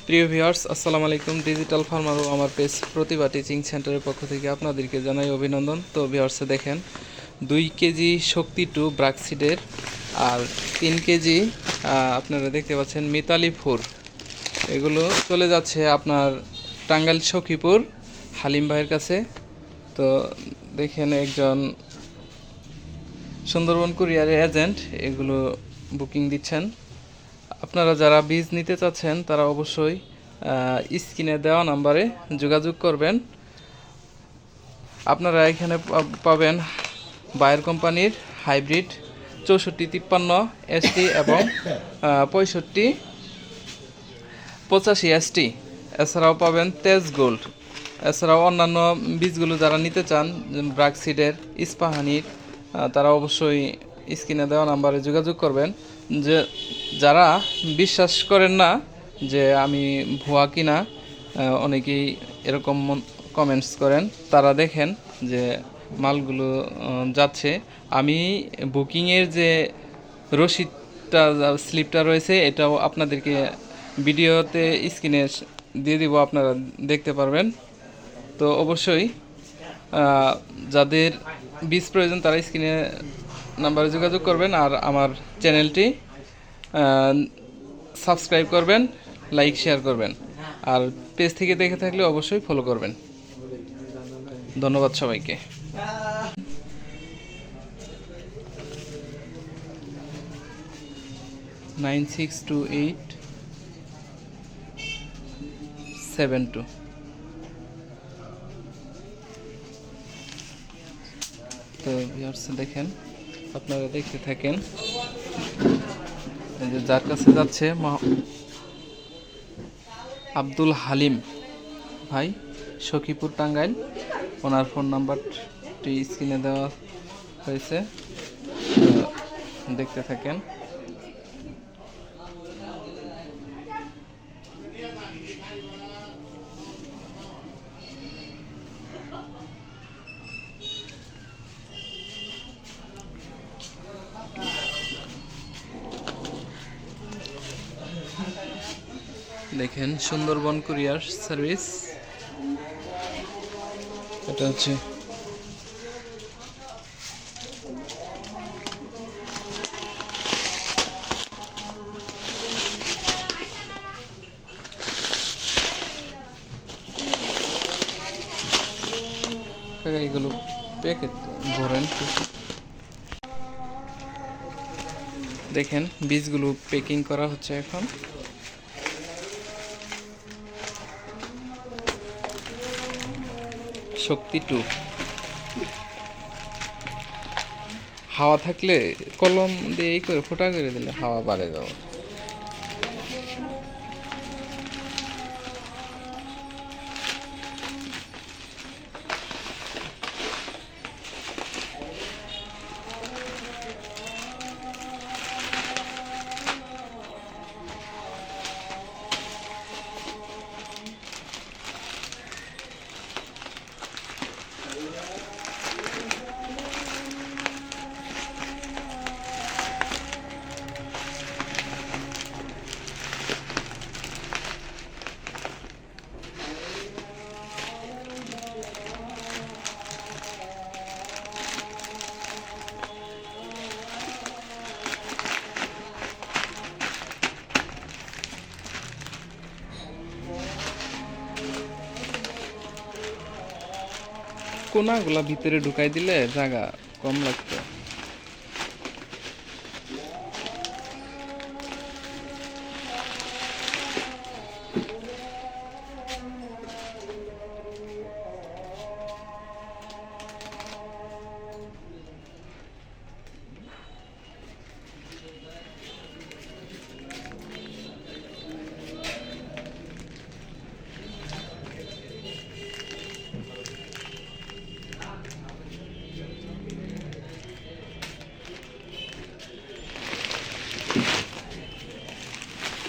প্রিয় ভিউয়ার্স, আসসালামু আলাইকুম। ডিজিটাল ফার্মার ও আমার পেজ প্রতিভা টিচিং সেন্টারের পক্ষ থেকে আপনাদেরকে জানাই অভিনন্দন। তো ভিউয়ার্সে দেখেন 2 কেজি শক্তি টু ব্রাকসিডের আর 3 কেজি আপনারা দেখতে পাচ্ছেন মিতালি ফোর, এগুলো চলে যাচ্ছে আপনার টাঙ্গাইল সখীপুর হালিম ভাইয়ের কাছে। তো দেখেন একজন সুন্দরবন কুরিয়ারের এজেন্ট এগুলো বুকিং দিচ্ছেন। আপনারা যারা বীজ নিতে চাচ্ছেন তারা অবশ্যই স্ক্রিনে দেওয়া নাম্বারে যোগাযোগ করবেন। আপনারা এখানে পাবেন বায়ার কোম্পানির হাইব্রিড 6453 ST এবং 6585 ST। এছাড়াও পাবেন তেজ গোল্ড। এছাড়াও অন্যান্য বীজগুলো যারা নিতে চান ব্রাকসিডের, ইস্পাহানির, তারা অবশ্যই স্ক্রিনে দেওয়া নাম্বারে যোগাযোগ করবেন। যে যারা বিশ্বাস করেন না যে আমি ভুয়া কিনা, অনেকেই এরকম কমেন্টস করেন, তারা দেখেন যে মালগুলো যাচ্ছে। আমি বুকিংয়ের যে রসিদটা স্লিপটা রয়েছে এটাও আপনাদেরকে ভিডিওতে স্ক্রিনে দিয়ে দিব, আপনারা দেখতে পারবেন। তো অবশ্যই যাদের বীজ প্রয়োজন তারা স্ক্রিনে নাম্বারে যোগাযোগ করবেন আর আমার চ্যানেলটি সাবস্ক্রাইব করবেন, লাইক শেয়ার করবেন, আর পেজ থেকে দেখে থাকলে অবশ্যই ফলো করবেন। ধন্যবাদ সবাইকে। 962872। তো ভিউয়ার্স দেখেন, আপনারা দেখতে থাকেন। এই যে যার কাছে যাচ্ছে আব্দুল হালিম ভাই, সখীপুর টাঙ্গাইল। ওনার ফোন নাম্বারটি স্ক্রিনে দেওয়া হয়েছে, দেখতে থাকেন। দেখেন সুন্দরবন কুরিয়ার সার্ভিস, এটা হচ্ছে এগুলো প্যাকেট ভরেন। দেখেন বীজগুলো প্যাকিং করা হচ্ছে এখন। শক্তি টু, হাওয়া থাকলে কলম দিয়ে এই করে ফোটা করে দিলে হাওয়া বাড়ে যাবে। কোনাগুলা ভিতরে ঢুকাই দিলে জায়গা কম লাগতো।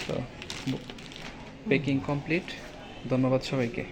তো প্যাকিং কমপ্লিট। ধন্যবাদ সবাইকে।